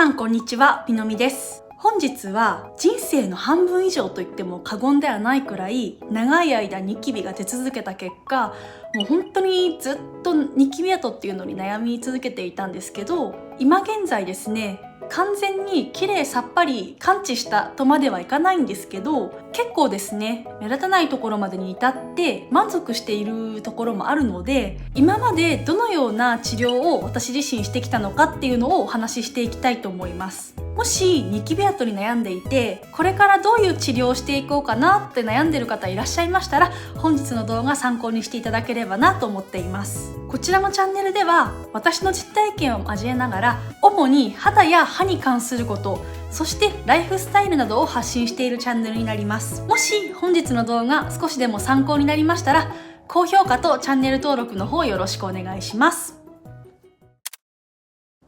さんこんにちは、みのみです。本日は人生の半分以上と言っても過言ではないくらい長い間ニキビが出続けた結果、もう本当にずっとニキビ跡っていうのに悩み続けていたんですけど、今現在ですね、完全に綺麗さっぱり完治したとまではいかないんですけど、結構ですね、目立たないところまでに至って満足しているところもあるので、今までどのような治療を私自身してきたのかっていうのをお話ししていきたいと思います。もしニキビ跡に悩んでいて、これからどういう治療をしていこうかなって悩んでる方いらっしゃいましたら、本日の動画参考にしていただければなと思っています。こちらのチャンネルでは私の実体験を交えながら、主に肌や歯に関すること、そしてライフスタイルなどを発信しているチャンネルになります。もし本日の動画少しでも参考になりましたら、高評価とチャンネル登録の方よろしくお願いします。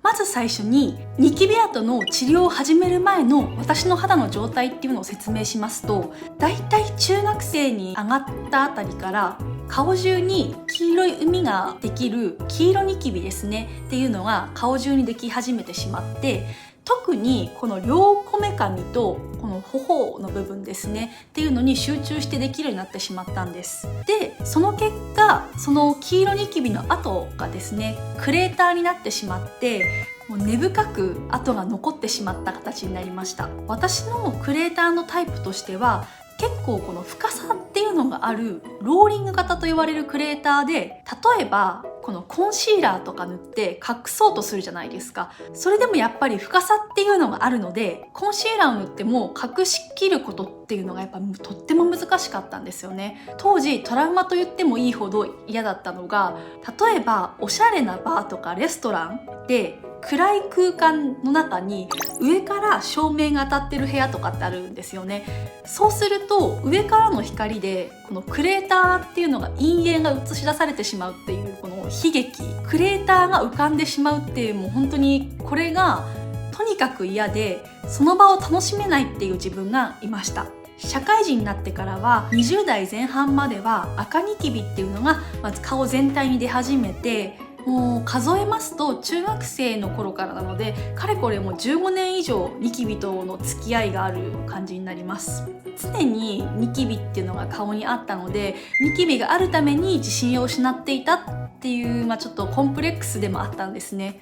まず最初にニキビ跡の治療を始める前の私の肌の状態っていうのを説明しますと、だいたい中学生に上がったあたりから顔中に黄色い膿ができる黄色ニキビですねっていうのが顔中にでき始めてしまって、特にこの両こめかみとこの頬の部分ですねっていうのに集中してできるようになってしまったんです。で、その結果、その黄色ニキビの跡がですねクレーターになってしまって、もう根深く跡が残ってしまった形になりました。私のクレーターのタイプとしては、結構この深さっていうのがあるローリング型と言われるクレーターで、例えばこのコンシーラーとか塗って隠そうとするじゃないですか。それでもやっぱり深さっていうのがあるので、コンシーラーを塗っても隠しきることっていうのがやっぱとっても難しかったんですよね。当時トラウマと言ってもいいほど嫌だったのが、例えばおしゃれなバーとかレストランで暗い空間の中に上から照明が当たってる部屋とかってあるんですよね。そうすると上からの光でこのクレーターっていうのが陰影が映し出されてしまうっていう、この悲劇、クレーターが浮かんでしまうっていう、もう本当にこれがとにかく嫌で、その場を楽しめないっていう自分がいました。社会人になってからは20代前半までは赤ニキビっていうのがまず顔全体に出始めて、もう数えますと中学生の頃からなので、かれこれもう15年以上ニキビとの付き合いがある感じになります。常にニキビっていうのが顔にあったので、ニキビがあるために自信を失っていたっていう、ちょっとコンプレックスでもあったんですね。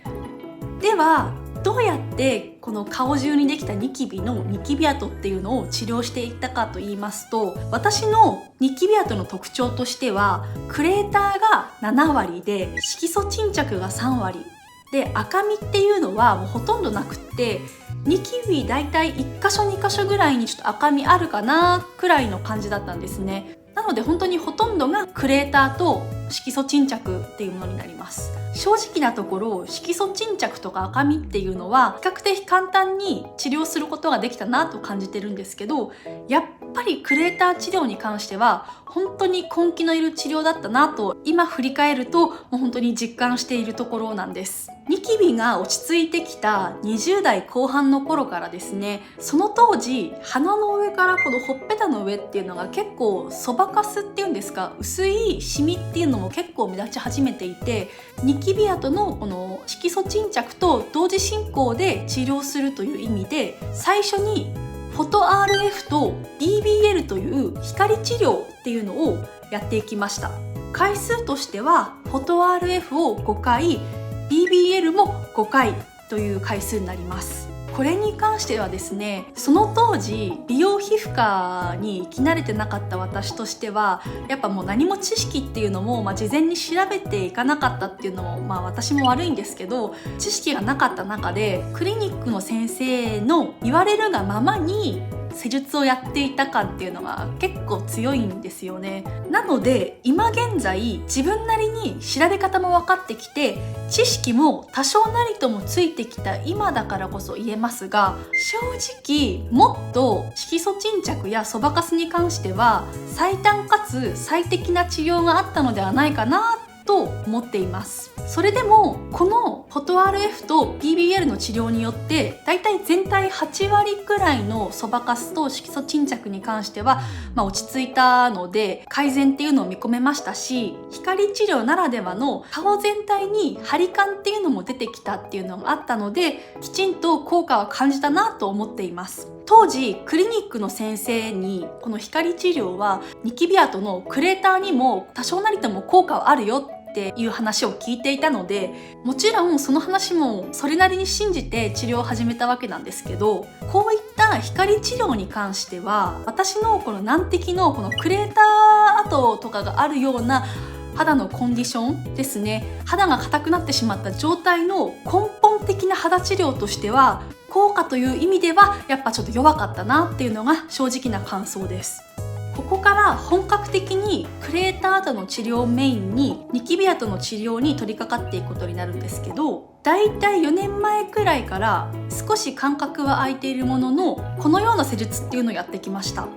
ではどうやってこの顔中にできたニキビのニキビ跡っていうのを治療していったかと言いますと、私のニキビ跡の特徴としては、クレーターが7割で色素沈着が3割で、赤みっていうのはもうほとんどなくって、ニキビだいたい1箇所2箇所ぐらいにちょっと赤みあるかなくらいの感じだったんですね。なので本当にほとんどがクレーターと色素沈着っていうものになります。正直なところ、色素沈着とか赤みっていうのは比較的簡単に治療することができたなと感じてるんですけど、やっぱりクレーター治療に関しては本当に根気のいる治療だったなと今振り返ると、もう本当に実感しているところなんです。ニキビが落ち着いてきた20代後半の頃からですね、その当時鼻の上からこのほっぺたの上っていうのが結構そばかすっていうんですか、薄いシミっていうのも結構目立ち始めていて、ニキビ跡のこの色素沈着と同時進行で治療するという意味で、最初にフォト RF と BBL という光治療っていうのをやっていきました。回数としてはフォト RF を5回、BBL も5回という回数になります。これに関してはですね、その当時美容皮膚科に生き慣れてなかった私としては、やっぱもう何も知識っていうのも、事前に調べていかなかったっていうのも、私も悪いんですけど、知識がなかった中でクリニックの先生の言われるがままに施術をやっていた感っていうのが結構強いんですよね。なので今現在自分なりに調べ方も分かってきて、知識も多少なりともついてきた今だからこそ言えますが、正直もっと色素沈着やそばかすに関しては最短かつ最適な治療があったのではないかなと思っています。それでもこのフォト RF と BBL の治療によってだいたい全体8割くらいのそばかすと色素沈着に関しては、落ち着いたので改善っていうのを見込めましたし、光治療ならではの顔全体に張り感っていうのも出てきたっていうのがあったので、きちんと効果は感じたなと思っています。当時クリニックの先生にこの光治療はニキビ跡のクレーターにも多少なりとも効果はあるよっていう話を聞いていたので、もちろんその話もそれなりに信じて治療を始めたわけなんですけど、こういった光治療に関しては私のこの難敵のこのクレーター跡とかがあるような肌のコンディションですね、肌が硬くなってしまった状態の根本的な肌治療としては効果という意味ではやっぱちょっと弱かったなっていうのが正直な感想です。ここから本格的にクレーター跡の治療をメインにニキビ跡の治療に取り掛かっていくことになるんですけど、だいたい4年前くらいから少し間隔は空いているもののこのような施術っていうのをやってきました。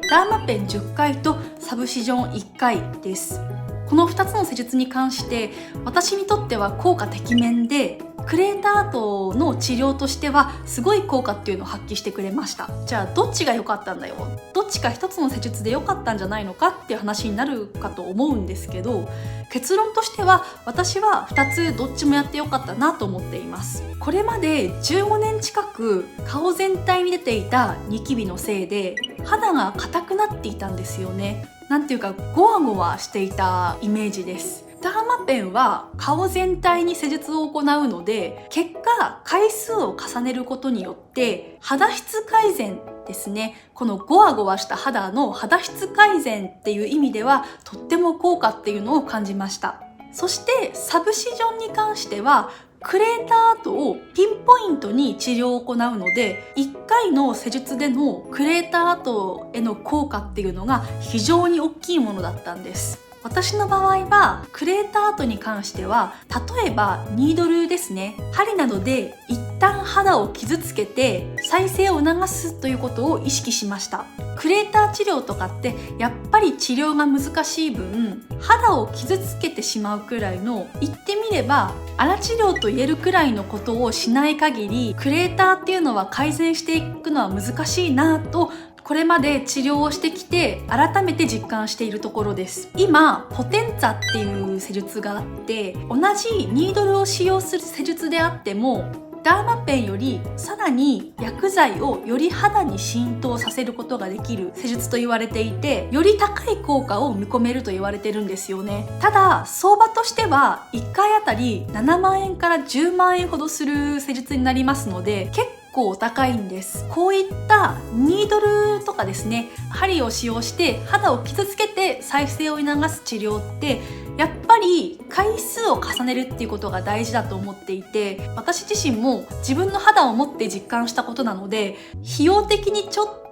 ダーマペン10回とサブシジョン1回です。この2つの施術に関して私にとっては効果てきめんで、クレーター跡の治療としてはすごい効果っていうのを発揮してくれました。じゃあどっちが良かったんだよ、どっちか一つの施術で良かったんじゃないのかっていう話になるかと思うんですけど、結論としては私は2つどっちもやって良かったなと思っています。これまで15年近く顔全体に出ていたニキビのせいで肌が硬くなっていたんですよね。なんていうかゴワゴワしていたイメージです。ダーマペンは顔全体に施術を行うので、結果回数を重ねることによって肌質改善ですね、このゴワゴワした肌の肌質改善っていう意味ではとっても効果っていうのを感じました。そしてサブシジョンに関してはクレーター跡をピンポイントに治療を行うので、1回の施術でのクレーター跡への効果っていうのが非常に大きいものだったんです。私の場合はクレーター跡に関しては例えばニードルですね、針などで一旦肌を傷つけて再生を促すということを意識しました。クレーター治療とかってやっぱり治療が難しい分肌を傷つけてしまうくらいの、言ってみれば粗治療と言えるくらいのことをしない限りクレーターっていうのは改善していくのは難しいなと、これまで治療をしてきて改めて実感しているところです。今ポテンツァっていう施術があって、同じニードルを使用する施術であってもダーマペンよりさらに薬剤をより肌に浸透させることができる施術と言われていて、より高い効果を見込めると言われてるんですよね。ただ相場としては1回あたり7万円から10万円ほどする施術になりますので、結構お高いんです。こういったニードルとかですね、針を使用して肌を傷つけて再生を促す治療ってやっぱり回数を重ねるっていうことが大事だと思っていて、私自身も自分の肌を持って実感したことなので、費用的にちょっと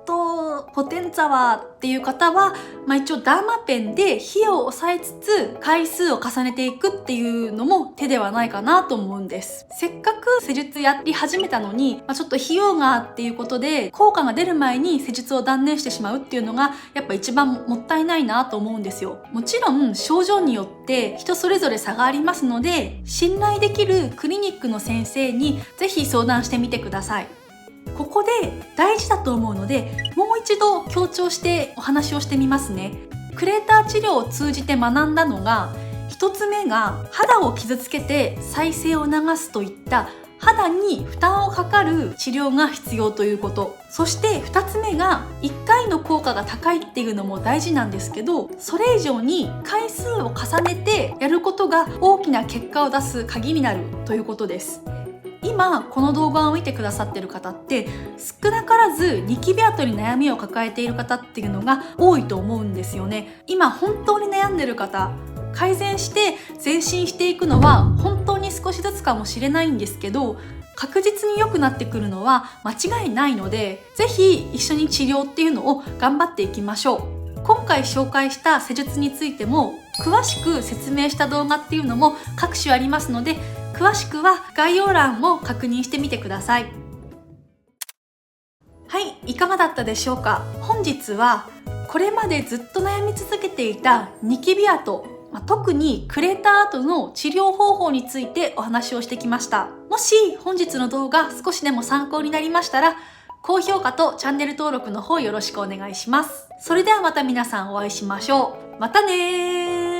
ポテンツァはっていう方は、一応ダーマペンで費用を抑えつつ回数を重ねていくっていうのも手ではないかなと思うんです。せっかく施術やり始めたのに、ちょっと費用がっていうことで効果が出る前に施術を断念してしまうっていうのがやっぱ一番もったいないなと思うんですよ。もちろん症状によって人それぞれ差がありますので、信頼できるクリニックの先生にぜひ相談してみてください。ここで大事だと思うのでもう一度強調してお話をしてみますね。クレーター治療を通じて学んだのが、一つ目が肌を傷つけて再生を促すといった肌に負担をかかる治療が必要ということ。そして2つ目が1回の効果が高いっていうのも大事なんですけど、それ以上に回数を重ねてやることが大きな結果を出す鍵になるということです。今この動画を見てくださってる方って少なからずニキビ跡に悩みを抱えている方っていうのが多いと思うんですよね。今本当に悩んでる方、改善して前進していくのは本当に少しずつかもしれないんですけど、確実に良くなってくるのは間違いないので、ぜひ一緒に治療っていうのを頑張っていきましょう。今回紹介した施術についても詳しく説明した動画っていうのも各種ありますので、詳しくは概要欄を確認してみてください。はい、いかがだったでしょうか。本日はこれまでずっと悩み続けていたニキビ跡特にくれた後の治療方法についてお話をしてきました。もし本日の動画少しでも参考になりましたら、高評価とチャンネル登録の方よろしくお願いします。それではまた皆さんお会いしましょう。またねー。